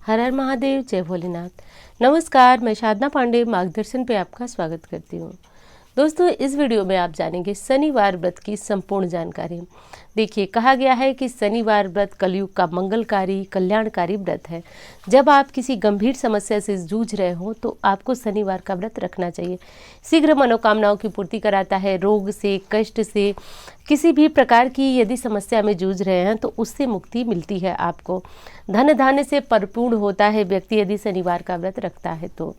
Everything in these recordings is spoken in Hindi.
हर हर महादेव, जय भोलेनाथ। नमस्कार, मैं साधना पांडे मार्गदर्शन पे आपका स्वागत करती हूँ। दोस्तों, इस वीडियो में आप जानेंगे शनिवार व्रत की संपूर्ण जानकारी। देखिए, कहा गया है कि शनिवार व्रत कलयुग का मंगलकारी कल्याणकारी व्रत है। जब आप किसी गंभीर समस्या से जूझ रहे हो तो आपको शनिवार का व्रत रखना चाहिए। शीघ्र मनोकामनाओं की पूर्ति कराता है। रोग से, कष्ट से, किसी भी प्रकार की यदि समस्या में जूझ रहे हैं तो उससे मुक्ति मिलती है आपको। धन धान्य से परिपूर्ण होता है व्यक्ति यदि शनिवार का व्रत रखता है तो।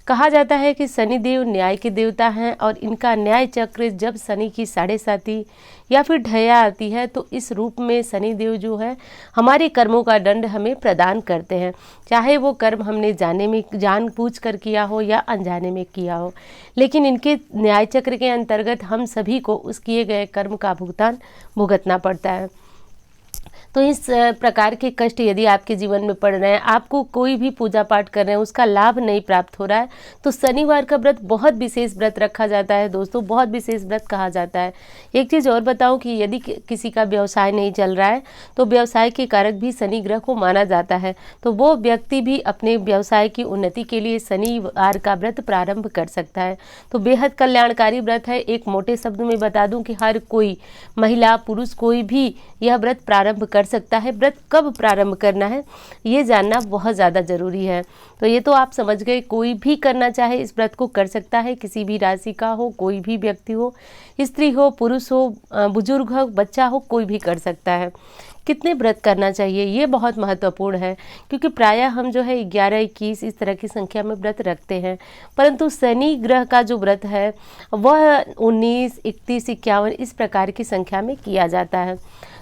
कहा जाता है कि शनिदेव न्याय के देवता हैं और इनका न्याय चक्र जब शनि की 7.5 या फिर ढैया आती है तो इस रूप में शनिदेव जो है हमारे कर्मों का दंड हमें प्रदान करते हैं, चाहे वो कर्म हमने जानबूझ कर किया हो या अनजाने में किया हो। लेकिन इनके न्याय चक्र के अंतर्गत हम सभी को उस किए गए कर्म का भुगतान भुगतना पड़ता है। तो इस प्रकार के कष्ट यदि आपके जीवन में पड़ रहे हैं, आपको कोई भी पूजा पाठ कर रहे हैं उसका लाभ नहीं प्राप्त हो रहा है, तो शनिवार का व्रत बहुत विशेष व्रत रखा जाता है दोस्तों, बहुत विशेष व्रत कहा जाता है। एक चीज़ और बताऊं कि यदि किसी का व्यवसाय नहीं चल रहा है तो व्यवसाय के कारक भी शनि ग्रह को माना जाता है, तो वो व्यक्ति भी अपने व्यवसाय की उन्नति के लिए शनिवार का व्रत प्रारंभ कर सकता है। तो बेहद कल्याणकारी व्रत है। एक मोटे शब्द में बता दूं कि हर कोई, महिला पुरुष कोई भी यह व्रत प्रारंभ कर सकता है। व्रत कब प्रारंभ करना है ये जानना बहुत ज़्यादा ज़रूरी है। तो ये तो आप समझ गए, कोई भी करना चाहे इस व्रत को कर सकता है, किसी भी राशि का हो, कोई भी व्यक्ति हो, स्त्री हो, पुरुष हो, बुजुर्ग हो, बच्चा हो, कोई भी कर सकता है। कितने व्रत करना चाहिए ये बहुत महत्वपूर्ण है, क्योंकि प्रायः हम जो है 11-21 इस तरह की संख्या में व्रत रखते हैं, परंतु शनि ग्रह का जो व्रत है वह 19, 31, 51 इस प्रकार की संख्या में किया जाता है।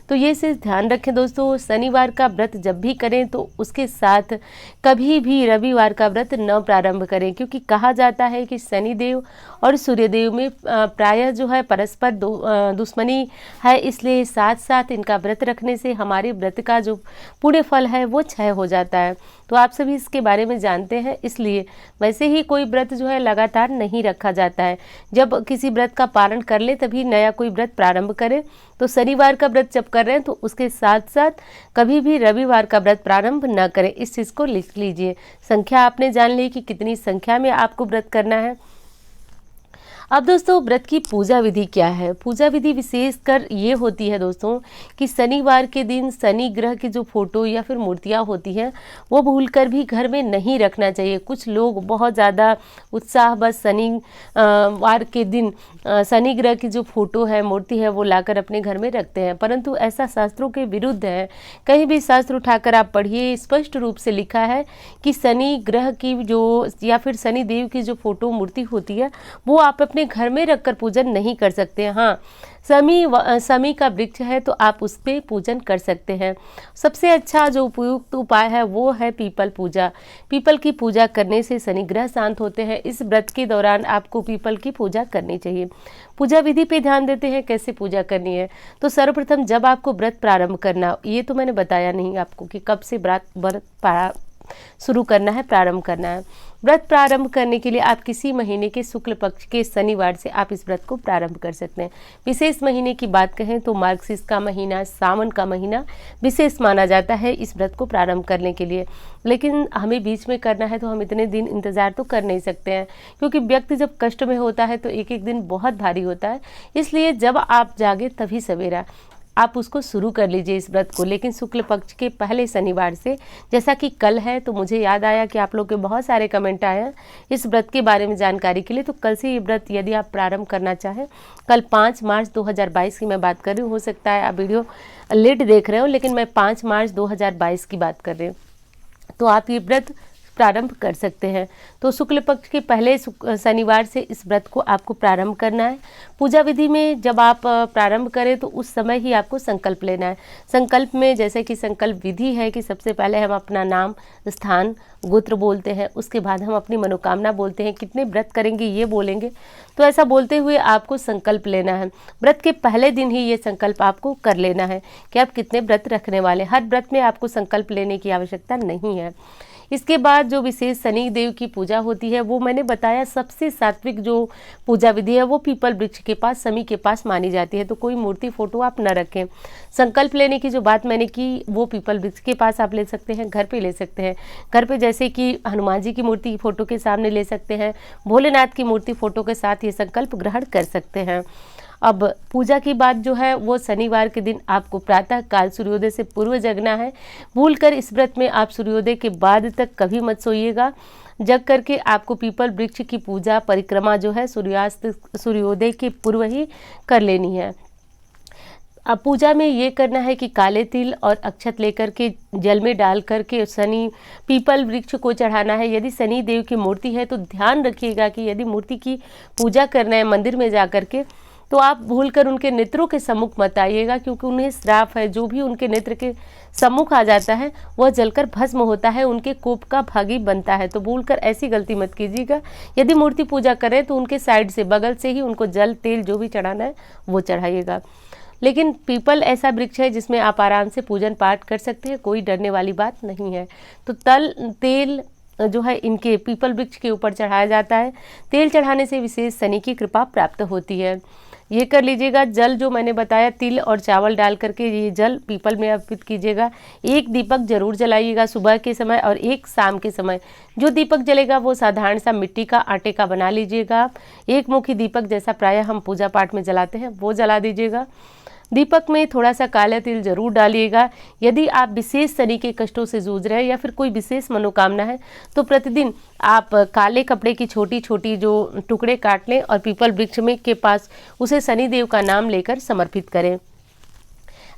तो ये चीज़ ध्यान रखें दोस्तों, शनिवार का व्रत जब भी करें तो उसके साथ कभी भी रविवार का व्रत न प्रारंभ करें, क्योंकि कहा जाता है कि शनिदेव और सूर्यदेव में प्रायः जो है परस्पर दुश्मनी है, इसलिए साथ साथ इनका व्रत रखने से हमारे व्रत का जो पुण्य फल है वो क्षय हो जाता है। तो आप सभी इसके बारे में जानते हैं, इसलिए वैसे ही कोई व्रत जो है लगातार नहीं रखा जाता है। जब किसी व्रत का पालन कर ले तभी नया कोई व्रत प्रारंभ करें। तो शनिवार का व्रत जब कर रहे हैं तो उसके साथ साथ कभी भी रविवार का व्रत प्रारंभ न करें, इस चीज़ को लिख लीजिए। संख्या आपने जान ली कि कितनी संख्या में आपको व्रत करना है। अब दोस्तों, व्रत की पूजा विधि क्या है। पूजा विधि विशेषकर ये होती है दोस्तों कि शनिवार के दिन शनि ग्रह की जो फोटो या फिर मूर्तियाँ होती हैं वो भूलकर भी घर में नहीं रखना चाहिए। कुछ लोग बहुत ज़्यादा उत्साह बस शनिवार के दिन शनि ग्रह की जो फोटो है, मूर्ति है, वो लाकर अपने घर में रखते हैं, परंतु ऐसा शास्त्रों के विरुद्ध है। कहीं भी शास्त्र उठाकर आप पढ़िए, स्पष्ट रूप से लिखा है कि शनि ग्रह की जो या फिर शनि देव की जो फोटो मूर्ति होती है वो आप अपने घर में रखकर पूजन नहीं कर सकते। हाँ, शमी का वृक्ष है तो आप उस पर पूजन कर सकते हैं। सबसे अच्छा जो उपयुक्त उपाय है वो है पीपल पूजा। पीपल की पूजा करने से शनि ग्रह शांत होते हैं। इस व्रत के दौरान आपको पीपल की पूजा करनी चाहिए। पूजा विधि पे ध्यान देते हैं, कैसे पूजा करनी है। तो सर्वप्रथम जब आपको व्रत प्रारंभ करना, ये तो मैंने बताया नहीं आपको कि कब से व्रत शुरू करना है, प्रारंभ करना है। व्रत प्रारंभ करने के लिए आप किसी महीने के शुक्ल पक्ष के शनिवार से आप इस व्रत को प्रारंभ कर सकते हैं। विशेष महीने की बात कहें तो मार्गशीर्ष का महीना, सावन का महीना विशेष माना जाता है इस व्रत को प्रारंभ करने के लिए। लेकिन हमें बीच में करना है तो हम इतने दिन इंतज़ार तो कर नहीं सकते हैं, क्योंकि व्यक्ति जब कष्ट में होता है तो एक एक दिन बहुत भारी होता है। इसलिए जब आप जागे तभी सवेरा आप उसको शुरू कर लीजिए इस व्रत को, लेकिन शुक्ल पक्ष के पहले शनिवार से। जैसा कि कल है तो मुझे याद आया कि आप लोग के बहुत सारे कमेंट आए हैं इस व्रत के बारे में जानकारी के लिए, तो कल से ये व्रत यदि आप प्रारंभ करना चाहें, कल 5 मार्च 2022 की मैं बात कर रही हूँ। हो सकता है आप वीडियो लेट देख रहे हो, लेकिन मैं 5 मार्च 2022 की बात कर रही हूँ। तो आप ये व्रत प्रारंभ कर सकते हैं। तो शुक्ल पक्ष के पहले शनिवार से इस व्रत को आपको प्रारंभ करना है। पूजा विधि में जब आप प्रारंभ करें तो उस समय ही आपको संकल्प लेना है। संकल्प में जैसे कि संकल्प विधि है कि सबसे पहले हम अपना नाम, स्थान, गोत्र बोलते हैं, उसके बाद हम अपनी मनोकामना बोलते हैं, कितने व्रत करेंगे ये बोलेंगे। तो ऐसा बोलते हुए आपको संकल्प लेना है। व्रत के पहले दिन ही ये संकल्प आपको कर लेना है कि आप कितने व्रत रखने वाले। हर व्रत में आपको संकल्प लेने की आवश्यकता नहीं है। इसके बाद जो विशेष शनि देव की पूजा होती है वो मैंने बताया सबसे सात्विक जो पूजा विधि है वो पीपल वृक्ष के पास, समी के पास मानी जाती है। तो कोई मूर्ति फोटो आप न रखें। संकल्प लेने की जो बात मैंने की वो पीपल वृक्ष के पास आप ले सकते हैं, घर पे ले सकते हैं। घर पे जैसे कि हनुमान जी की मूर्ति फोटो के सामने ले सकते हैं, भोलेनाथ की मूर्ति फोटो के साथ ये संकल्प ग्रहण कर सकते हैं। अब पूजा की बात जो है वो शनिवार के दिन आपको प्रातः काल सूर्योदय से पूर्व जगना है। भूलकर इस व्रत में आप सूर्योदय के बाद तक कभी मत सोइएगा। जग करके आपको पीपल वृक्ष की पूजा परिक्रमा जो है सूर्योदय के पूर्व ही कर लेनी है। अब पूजा में ये करना है कि काले तिल और अक्षत लेकर के जल में डाल करके शनि पीपल वृक्ष को चढ़ाना है। यदि शनि देव की मूर्ति है तो ध्यान रखिएगा कि यदि मूर्ति की पूजा करना है मंदिर में जा करके तो आप भूलकर उनके नेत्रों के सम्मुख मत आइएगा, क्योंकि उन्हें श्राप है। जो भी उनके नेत्र के सम्मुख आ जाता है वह जलकर भस्म होता है, उनके कोप का भागी बनता है। तो भूलकर ऐसी गलती मत कीजिएगा। यदि मूर्ति पूजा करें तो उनके साइड से, बगल से ही उनको जल तेल जो भी चढ़ाना है वो चढ़ाइएगा। लेकिन पीपल ऐसा वृक्ष है जिसमें आप आराम से पूजन पाठ कर सकते हैं, कोई डरने वाली बात नहीं है। तो तेल जो है इनके पीपल वृक्ष के ऊपर चढ़ाया जाता है। तेल चढ़ाने से विशेष शनि की कृपा प्राप्त होती है। ये कर लीजिएगा। जल जो मैंने बताया तिल और चावल डाल करके ये जल पीपल में अर्पित कीजिएगा। एक दीपक जरूर जलाइएगा सुबह के समय और एक शाम के समय। जो दीपक जलेगा वो साधारण सा मिट्टी का, आटे का बना लीजिएगा। एक मुखी दीपक जैसा प्रायः हम पूजा पाठ में जलाते हैं वो जला दीजिएगा। दीपक में थोड़ा सा काला तिल जरूर डालिएगा। यदि आप विशेष शनि के कष्टों से जूझ रहे हैं या फिर कोई विशेष मनोकामना है तो प्रतिदिन आप काले कपड़े की छोटी छोटी जो टुकड़े काट लें और पीपल वृक्ष में के पास उसे शनि देव का नाम लेकर समर्पित करें।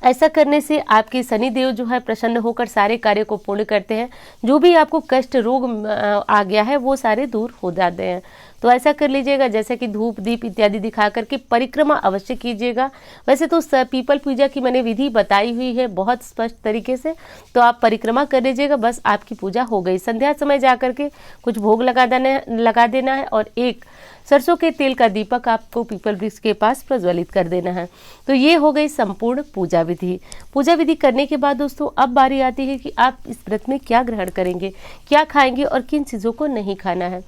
ऐसा करने से आपके शनि देव जो है प्रसन्न होकर सारे कार्य को पूर्ण करते हैं। जो भी आपको कष्ट रोग आ गया है वो सारे दूर हो जाते हैं। तो ऐसा कर लीजिएगा। जैसे कि धूप दीप इत्यादि दिखा करके परिक्रमा अवश्य कीजिएगा। वैसे तो पीपल पूजा की मैंने विधि बताई हुई है बहुत स्पष्ट तरीके से, तो आप परिक्रमा कर लीजिएगा, बस आपकी पूजा हो गई। संध्या समय जा करके कुछ भोग लगा देना है और एक सरसों के तेल का दीपक आपको पीपल वृक्ष के पास प्रज्वलित कर देना है। तो ये हो गई संपूर्ण पूजा विधि। पूजा विधि करने के बाद दोस्तों अब बारी आती है कि आप इस व्रत में क्या ग्रहण करेंगे, क्या खाएंगे और किन चीज़ों को नहीं खाना है।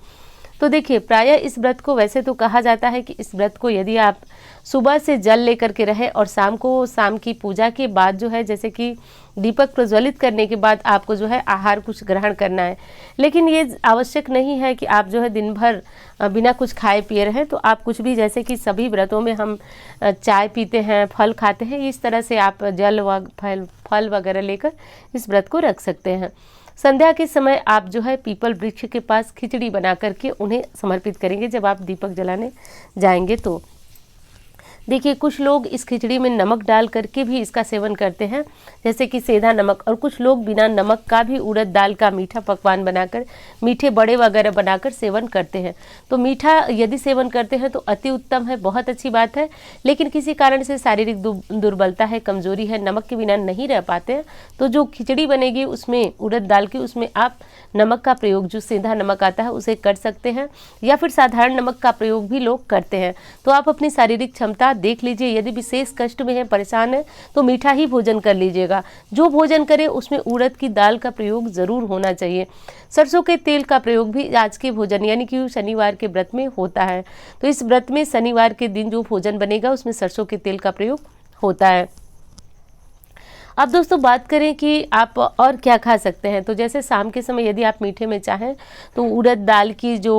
तो देखिए, प्रायः इस व्रत को वैसे तो कहा जाता है कि इस व्रत को यदि आप सुबह से जल लेकर के रहें और शाम की पूजा के बाद जो है, जैसे कि दीपक प्रज्वलित करने के बाद आपको जो है आहार कुछ ग्रहण करना है। लेकिन ये आवश्यक नहीं है कि आप जो है दिन भर बिना कुछ खाए पिए रहें। तो आप कुछ भी, जैसे कि सभी व्रतों में हम चाय पीते हैं, फल खाते हैं, इस तरह से आप जल व फल वगैरह लेकर इस व्रत को रख सकते हैं। संध्या के समय आप जो है पीपल वृक्ष के पास खिचड़ी बना करके उन्हें समर्पित करेंगे जब आप दीपक जलाने जाएंगे। तो देखिए, कुछ लोग इस खिचड़ी में नमक डाल करके भी इसका सेवन करते हैं, जैसे कि सेंधा नमक, और कुछ लोग बिना नमक का भी उड़द दाल का मीठा पकवान बनाकर, मीठे बड़े वगैरह बनाकर सेवन करते हैं। तो मीठा यदि सेवन करते हैं तो अति उत्तम है, बहुत अच्छी बात है। लेकिन किसी कारण से शारीरिक दुर्बलता है, कमजोरी है, नमक के बिना नहीं रह पाते हैं, तो जो खिचड़ी बनेगी उसमें उड़द दाल की, उसमें आप नमक का प्रयोग, जो सेंधा नमक आता है उसे कर सकते हैं, या फिर साधारण नमक का प्रयोग भी लोग करते हैं। तो आप अपनी शारीरिक क्षमता देख लीजिए। यदि विशेष कष्ट में है, परेशान है, तो मीठा ही भोजन कर लीजिएगा। जो भोजन करें उसमें उड़द की दाल का प्रयोग जरूर होना चाहिए। सरसों के तेल का प्रयोग भी आज के भोजन यानी कि शनिवार के व्रत में होता है। तो इस व्रत में शनिवार के दिन जो भोजन बनेगा उसमें सरसों के तेल का प्रयोग होता है। अब दोस्तों बात करें कि आप और क्या खा सकते हैं। तो जैसे शाम के समय यदि आप मीठे में चाहें तो उड़द दाल की जो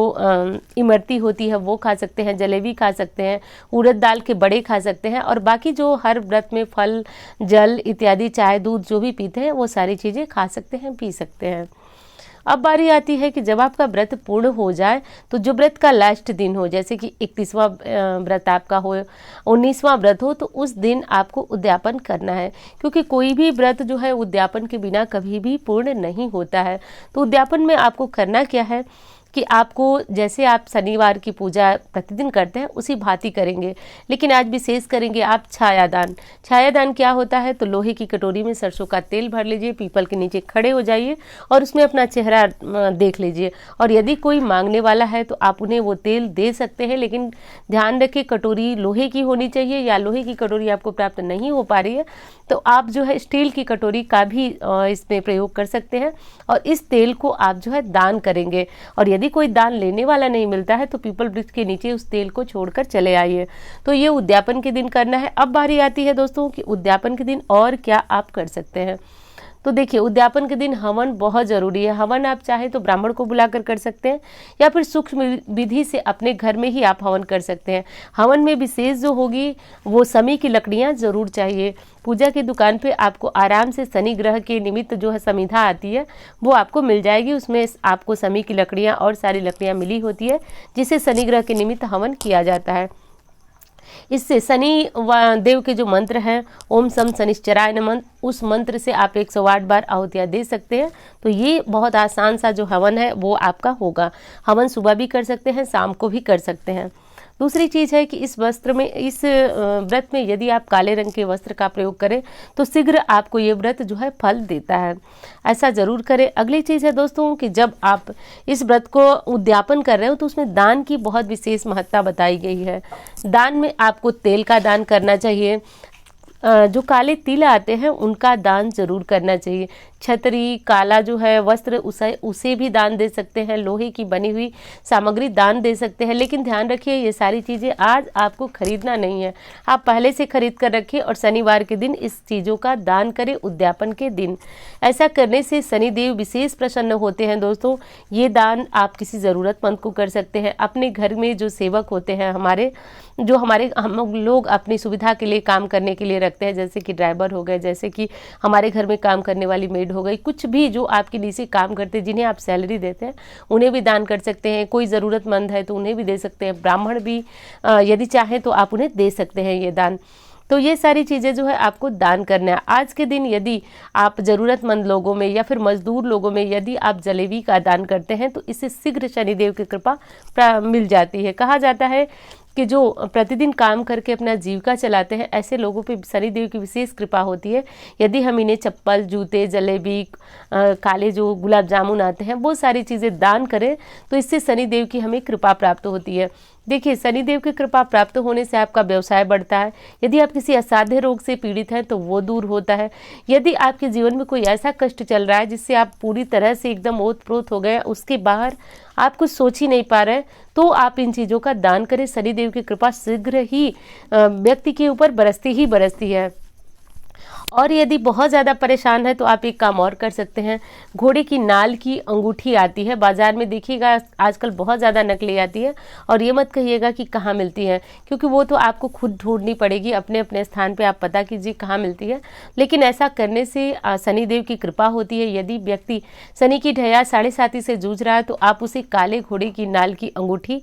इमरती होती है वो खा सकते हैं, जलेबी खा सकते हैं, उड़द दाल के बड़े खा सकते हैं, और बाकी जो हर व्रत में फल, जल इत्यादि, चाय, दूध जो भी पीते हैं वो सारी चीज़ें खा सकते हैं, पी सकते हैं। अब बारी आती है कि जब आपका व्रत पूर्ण हो जाए तो जो व्रत का लास्ट दिन हो, जैसे कि 31वां व्रत आपका हो, 19वां व्रत हो, तो उस दिन आपको उद्यापन करना है, क्योंकि कोई भी व्रत जो है उद्यापन के बिना कभी भी पूर्ण नहीं होता है। तो उद्यापन में आपको करना क्या है कि आपको जैसे आप शनिवार की पूजा प्रतिदिन करते हैं उसी भांति करेंगे, लेकिन आज विशेष करेंगे आप छायादान। छायादान क्या होता है, तो लोहे की कटोरी में सरसों का तेल भर लीजिए, पीपल के नीचे खड़े हो जाइए और उसमें अपना चेहरा देख लीजिए, और यदि कोई मांगने वाला है तो आप उन्हें वो तेल दे सकते हैं, लेकिन ध्यान रखें कटोरी लोहे की होनी चाहिए, या लोहे की कटोरी आपको प्राप्त नहीं हो पा रही है तो आप जो है स्टील की कटोरी का भी इसमें प्रयोग कर सकते हैं, और इस तेल को आप जो है दान करेंगे। और यदि कोई दान लेने वाला नहीं मिलता है तो पीपल वृक्ष के नीचे उस तेल को छोड़कर चले आइए। तो ये उद्यापन के दिन करना है। अब बारी आती है दोस्तों कि उद्यापन के दिन और क्या आप कर सकते हैं। तो देखिए, उद्यापन के दिन हवन बहुत ज़रूरी है। हवन आप चाहे तो ब्राह्मण को बुलाकर कर सकते हैं, या फिर सूक्ष्म विधि से अपने घर में ही आप हवन कर सकते हैं। हवन में विशेष जो होगी वो शमी की लकड़ियाँ ज़रूर चाहिए। पूजा की दुकान पे आपको आराम से शनि ग्रह के निमित्त जो है समिधा आती है वो आपको मिल जाएगी, उसमें आपको शमी की लकड़ियाँ और सारी लकड़ियाँ मिली होती है जिसे शनि ग्रह के निमित्त हवन किया जाता है। इससे शनि देव के जो मंत्र हैं, ओम सम शनिश्चराय नमः, उस मंत्र से आप 108 बार आहुतियाँ दे सकते हैं। तो ये बहुत आसान सा जो हवन है वो आपका होगा। हवन सुबह भी कर सकते हैं, शाम को भी कर सकते हैं। दूसरी चीज़ है कि इस व्रत में यदि आप काले रंग के वस्त्र का प्रयोग करें तो शीघ्र आपको ये व्रत जो है फल देता है, ऐसा ज़रूर करें। अगली चीज़ है दोस्तों कि जब आप इस व्रत को उद्यापन कर रहे हो तो उसमें दान की बहुत विशेष महत्ता बताई गई है। दान में आपको तेल का दान करना चाहिए, जो काले तिल आते हैं उनका दान जरूर करना चाहिए। छतरी, काला जो है वस्त्र उसे भी दान दे सकते हैं, लोहे की बनी हुई सामग्री दान दे सकते हैं। लेकिन ध्यान रखिए ये सारी चीज़ें आज आपको खरीदना नहीं है, आप पहले से खरीद कर रखिए और शनिवार के दिन इस चीज़ों का दान करें उद्यापन के दिन। ऐसा करने से शनिदेव विशेष प्रसन्न होते हैं दोस्तों। ये दान आप किसी ज़रूरतमंद को कर सकते हैं। अपने घर में जो सेवक होते हैं हम लोग अपनी सुविधा के लिए काम करने के लिए रखते हैं, जैसे कि ड्राइवर हो गए, जैसे कि हमारे घर में काम करने वाली मेड हो गई, कुछ भी जो आपके नीचे काम करते हैं जिन्हें आप सैलरी देते हैं उन्हें भी दान कर सकते हैं। कोई ज़रूरतमंद है तो उन्हें भी दे सकते हैं। ब्राह्मण भी यदि चाहें तो आप उन्हें दे सकते हैं ये दान। तो ये सारी चीज़ें जो है आपको दान करना है। आज के दिन यदि आप ज़रूरतमंद लोगों में या फिर मजदूर लोगों में यदि आप जलेबी का दान करते हैं तो इससे शीघ्र शनिदेव की कृपा मिल जाती है। कहा जाता है कि जो प्रतिदिन काम करके अपना जीविका चलाते हैं ऐसे लोगों पे शनिदेव की विशेष कृपा होती है। यदि हम इन्हें चप्पल, जूते, जलेबी, काले जो गुलाब जामुन आते हैं वो सारी चीज़ें दान करें तो इससे शनिदेव की हमें कृपा प्राप्त होती है। देखिए, शनिदेव की कृपा प्राप्त होने से आपका व्यवसाय बढ़ता है। यदि आप किसी असाध्य रोग से पीड़ित हैं तो वो दूर होता है। यदि आपके जीवन में कोई ऐसा कष्ट चल रहा है जिससे आप पूरी तरह से एकदम ओतप्रोत हो गए, उसके बाहर आप कुछ सोच ही नहीं पा रहे, तो आप इन चीज़ों का दान करें। शनिदेव की कृपा शीघ्र ही व्यक्ति के ऊपर बरसती है। और यदि बहुत ज़्यादा परेशान है तो आप एक काम और कर सकते हैं। घोड़े की नाल की अंगूठी आती है बाज़ार में, देखिएगा आजकल बहुत ज़्यादा नकली आती है, और ये मत कहिएगा कि कहाँ मिलती है, क्योंकि वो तो आपको खुद ढूंढनी पड़ेगी। अपने अपने स्थान पे आप पता कीजिए कहाँ मिलती है। लेकिन ऐसा करने से शनिदेव की कृपा होती है। यदि व्यक्ति शनि की ढैया 7.5 से जूझ रहा है तो आप उसे काले घोड़े की नाल की अंगूठी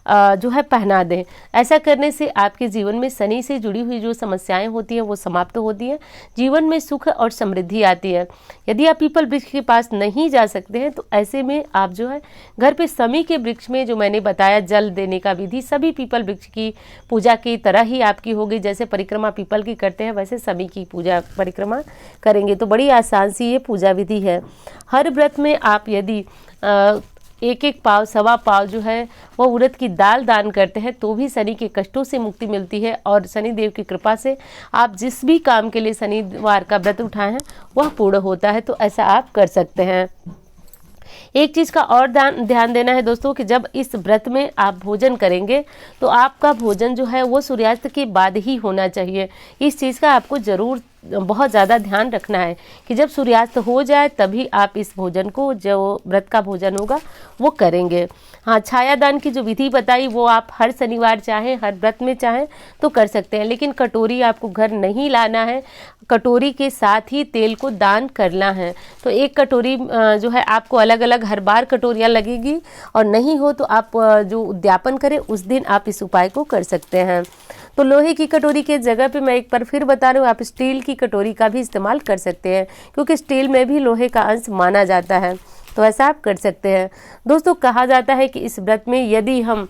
जो है पहना दें। ऐसा करने से आपके जीवन में शनि से जुड़ी हुई जो समस्याएं होती हैं वो समाप्त होती हैं, जीवन में सुख और समृद्धि आती है। यदि आप पीपल वृक्ष के पास नहीं जा सकते हैं तो ऐसे में आप जो है घर पे शमी के वृक्ष में जो मैंने बताया जल देने का विधि सभी पीपल वृक्ष की पूजा की तरह ही आपकी होगी। जैसे परिक्रमा पीपल की करते हैं वैसे शमी की पूजा परिक्रमा करेंगे। तो बड़ी आसान सी ये पूजा विधि है। हर व्रत में आप यदि 1-1 पाव, 1.25 पाव जो है वो उड़द की दाल दान करते हैं तो भी शनि के कष्टों से मुक्ति मिलती है, और शनिदेव की कृपा से आप जिस भी काम के लिए शनिवार का व्रत उठाए हैं वह पूर्ण होता है। तो ऐसा आप कर सकते हैं। एक चीज़ का और ध्यान देना है दोस्तों कि जब इस व्रत में आप भोजन करेंगे तो आपका भोजन जो है वो सूर्यास्त के बाद ही होना चाहिए। इस चीज़ का आपको ज़रूर बहुत ज़्यादा ध्यान रखना है कि जब सूर्यास्त हो जाए तभी आप इस भोजन को, जो व्रत का भोजन होगा वो करेंगे। हाँ, छायादान की जो विधि बताई वो आप हर शनिवार चाहें, हर व्रत में चाहें तो कर सकते हैं, लेकिन कटोरी आपको घर नहीं लाना है। कटोरी के साथ ही तेल को दान करना है। तो एक कटोरी जो है आपको अलग अलग हर बार कटोरियाँ लगेगी, और नहीं हो तो आप जो उद्यापन करें उस दिन आप इस उपाय को कर सकते हैं। तो लोहे की कटोरी के जगह पे मैं एक बार फिर बता रही हूँ, आप स्टील की कटोरी का भी इस्तेमाल कर सकते हैं, क्योंकि स्टील में भी लोहे का अंश माना जाता है। तो ऐसा आप कर सकते हैं। दोस्तों कहा जाता है कि इस व्रत में यदि हम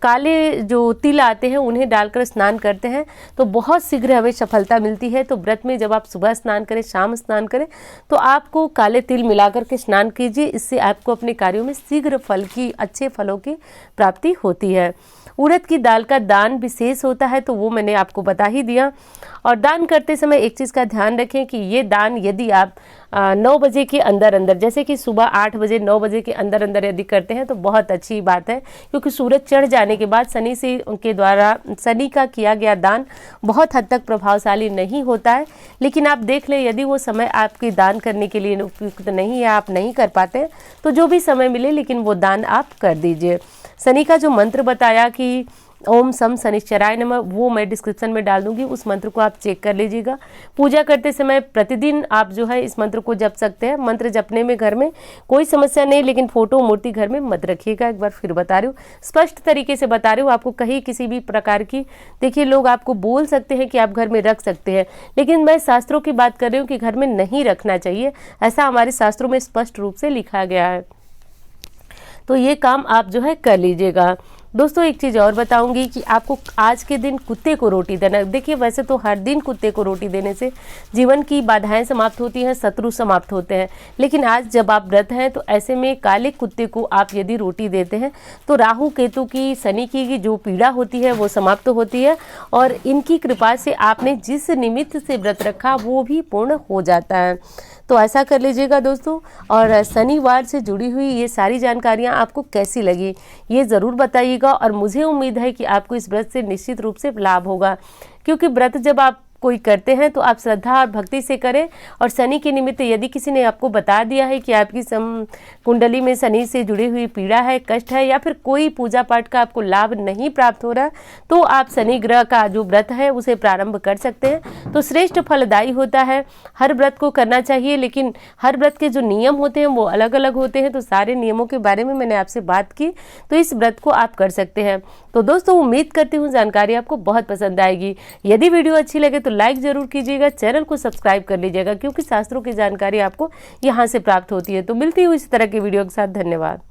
काले जो तिल आते हैं उन्हें डालकर स्नान करते हैं तो बहुत शीघ्र हमें सफलता मिलती है। तो व्रत में जब आप सुबह स्नान करें, शाम स्नान करें, तो आपको काले तिल मिलाकर के स्नान कीजिए। इससे आपको अपने कार्यों में शीघ्र फल की, अच्छे फलों की प्राप्ति होती है। उड़द की दाल का दान विशेष होता है, तो वो मैंने आपको बता ही दिया। और दान करते समय एक चीज़ का ध्यान रखें कि ये दान यदि आप 9 बजे के अंदर अंदर, जैसे कि सुबह 8 बजे 9 बजे के अंदर अंदर यदि करते हैं तो बहुत अच्छी बात है, क्योंकि सूरज चढ़ जाने के बाद शनि से उनके द्वारा शनि का किया गया दान बहुत हद तक प्रभावशाली नहीं होता है। लेकिन आप देख लें, यदि वो समय आपके दान करने के लिए उपयुक्त नहीं है, आप नहीं कर पाते, तो जो भी समय मिले लेकिन वो दान आप कर दीजिए। शनि का जो मंत्र बताया कि ओम सम शनिश्चराय नमः, वो मैं डिस्क्रिप्शन में डाल दूंगी, उस मंत्र को आप चेक कर लीजिएगा। पूजा करते समय प्रतिदिन आप जो है इस मंत्र को जप सकते हैं। मंत्र जपने में घर में कोई समस्या नहीं, लेकिन फोटो मूर्ति घर में मत रखिएगा। एक बार फिर बता रही हूँ, स्पष्ट तरीके से बता रही हूँ, आपको कहीं किसी भी प्रकार की, देखिए लोग आपको बोल सकते हैं कि आप घर में रख सकते हैं, लेकिन मैं शास्त्रों की बात कर रही हूँ कि घर में नहीं रखना चाहिए, ऐसा हमारे शास्त्रों में स्पष्ट रूप से लिखा गया है। तो ये काम आप जो है कर लीजिएगा। दोस्तों एक चीज़ और बताऊंगी कि आपको आज के दिन कुत्ते को रोटी देना। देखिए वैसे तो हर दिन कुत्ते को रोटी देने से जीवन की बाधाएं समाप्त होती हैं, शत्रु समाप्त होते हैं, लेकिन आज जब आप व्रत हैं तो ऐसे में काले कुत्ते को आप यदि रोटी देते हैं तो राहु केतु की, शनि की जो पीड़ा होती है वो समाप्त होती है, और इनकी कृपा से आपने जिस निमित्त से व्रत रखा वो भी पूर्ण हो जाता है। तो ऐसा कर लीजिएगा दोस्तों। और शनिवार से जुड़ी हुई ये सारी जानकारियाँ आपको कैसी लगी ये ज़रूर बताइएगा, और मुझे उम्मीद है कि आपको इस व्रत से निश्चित रूप से लाभ होगा, क्योंकि व्रत जब आप कोई करते हैं तो आप श्रद्धा और भक्ति से करें। और शनि के निमित्त यदि किसी ने आपको बता दिया है कि आपकी कुंडली में शनि से जुड़ी हुई पीड़ा है, कष्ट है, या फिर कोई पूजा पाठ का आपको लाभ नहीं प्राप्त हो रहा, तो आप शनि ग्रह का जो व्रत है उसे प्रारंभ कर सकते हैं। तो श्रेष्ठ फलदायी होता है, हर व्रत को करना चाहिए, लेकिन हर व्रत के जो नियम होते हैं वो अलग अलग होते हैं। तो सारे नियमों के बारे में मैंने आपसे बात की, तो इस व्रत को आप कर सकते हैं। तो दोस्तों उम्मीद करती हूँ जानकारी आपको बहुत पसंद आएगी। यदि वीडियो अच्छी लगे तो लाइक जरूर कीजिएगा, चैनल को सब्सक्राइब कर लीजिएगा, क्योंकि शास्त्रों की जानकारी आपको यहाँ से प्राप्त होती है। तो मिलती हूँ इसी तरह की वीडियो के साथ। धन्यवाद।